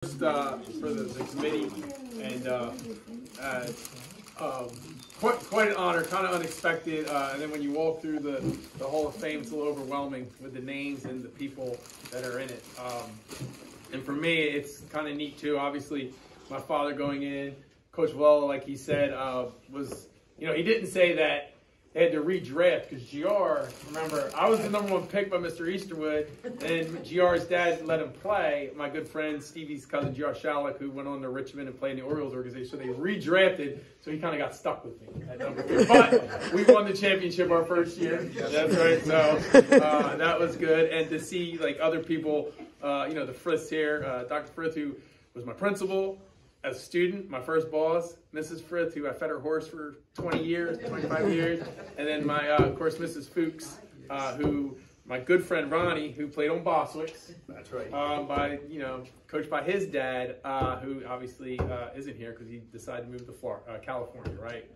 For the committee, and quite an honor, kind of unexpected. And then when you walk through the Hall of Fame, it's a little overwhelming with the names and the people that are in it. And for me, it's kind of neat too. Obviously, my father going in, Coach Vella, like he said, was, he didn't say that they had to redraft because GR, remember, I was the #1 pick by Mr. Easterwood, and GR's dad let him play. My good friend Stevie's cousin, GR Shalek, who went on to Richmond and played in the Orioles organization, so they redrafted, so he kind of got stuck with me at #2. But we won the championship our first year. That's right. So that was good. And to see other people, the Friths here, Dr. Frith, who was my principal as a student, my first boss, Mrs. Frith, who I fed her horse for 20 years, 25 years, and then my, of course, Mrs. Fuchs, who, my good friend Ronnie, who played on Boswick's. That's right. Coached by his dad, who obviously isn't here because he decided to move to California, right?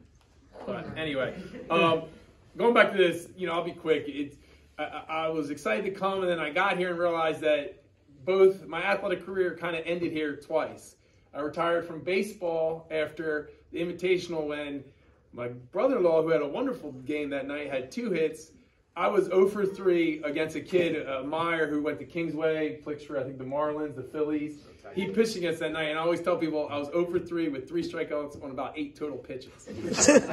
But anyway, going back to this, I'll be quick. I was excited to come, and then I got here and realized that both my athletic career kind of ended here twice. I retired from baseball after the Invitational when my brother-in-law, who had a wonderful game that night, had 2 hits. I was 0 for 3 against a kid, Meyer, who went to Kingsway, played for, I think, the Marlins, the Phillies. He pitched against that night, and I always tell people I was 0 for 3 with 3 strikeouts on about 8 total pitches.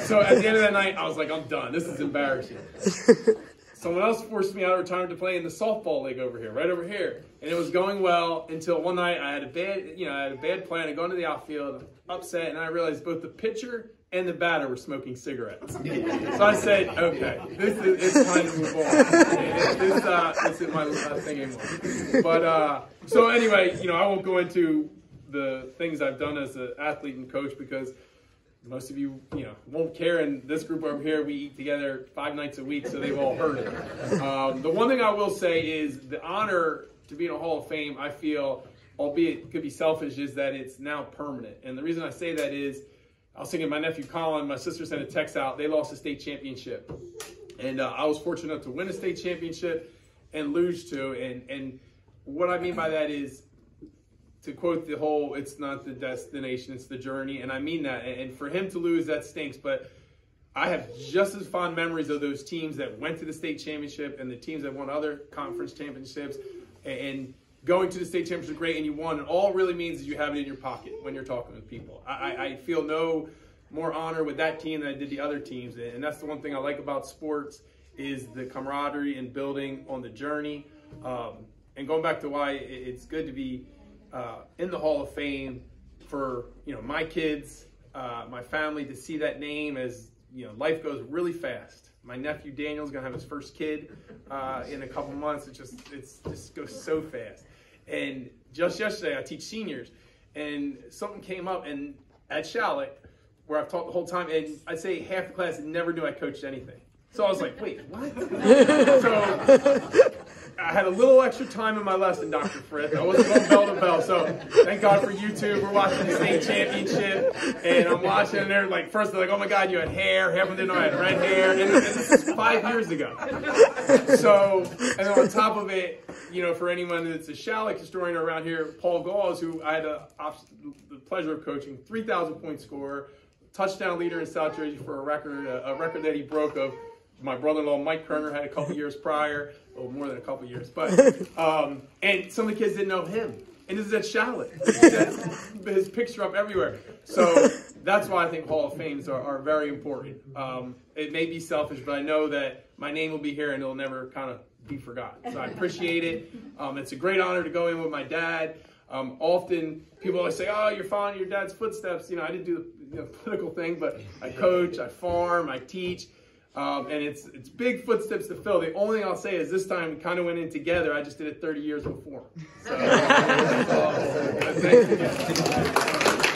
So at the end of that night, I was like, I'm done. This is embarrassing. Someone else forced me out of retirement to play in the softball league over here, right over here. And it was going well until one night I had a bad plan to go into the outfield, upset, and I realized both the pitcher and the batter were smoking cigarettes. So I said, okay, it's time to move on. This is my thing anymore. But, so anyway, I won't go into the things I've done as an athlete and coach because most of you, won't care. And this group over here, we eat together 5 nights a week, so they've all heard it. The one thing I will say is the honor to be in a Hall of Fame, I feel, albeit it could be selfish, is that it's now permanent. And the reason I say that is, I was thinking my nephew Colin, my sister sent a text out, they lost a state championship. And I was fortunate enough to win a state championship and lose to. And what I mean by that is, to quote the whole, it's not the destination, it's the journey. And I mean that. And for him to lose, that stinks. But I have just as fond memories of those teams that went to the state championship and the teams that won other conference championships. And going to the state championship is great and you won. And all it really means is you have it in your pocket when you're talking with people. I feel no more honor with that team than I did the other teams. And that's the one thing I like about sports is the camaraderie and building on the journey. And going back to why it's good to be in the Hall of Fame for, my kids, my family, to see that name as, life goes really fast. My nephew Daniel's gonna have his first kid in a couple months. It just goes so fast. And just yesterday, I teach seniors, and something came up and at Shalek, where I've taught the whole time, and I'd say half the class never knew I coached anything. So I was like, wait, what? So I had a little extra time in my lesson, Dr. Frith. I wasn't going bell to bell. So thank God for YouTube. We're watching the state championship. And I'm watching, and they're like, first they're like, oh my God, you had hair. Half of them didn't know I had red hair. And this is 5 years ago. So, and then on top of it, for anyone that's a Shalek historian around here, Paul Gauls, who I had the pleasure of coaching, 3,000 point scorer, touchdown leader in South Jersey for a record that he broke of my brother-in-law Mike Kerner had a couple years prior, or more than a couple years. But and some of the kids didn't know him, and this is at Shalek. His picture up everywhere. So that's why I think Hall of Fames are very important. It may be selfish, but I know that my name will be here and it'll never kind of be forgotten. So I appreciate it. It's a great honor to go in with my dad. Often people always say, "Oh, you're following your dad's footsteps." I didn't do the political thing, but I coach, I farm, I teach. And it's big footsteps to fill. The only thing I'll say is this time we kind of went in together. I just did it 30 years before. So, that's all. Thank you.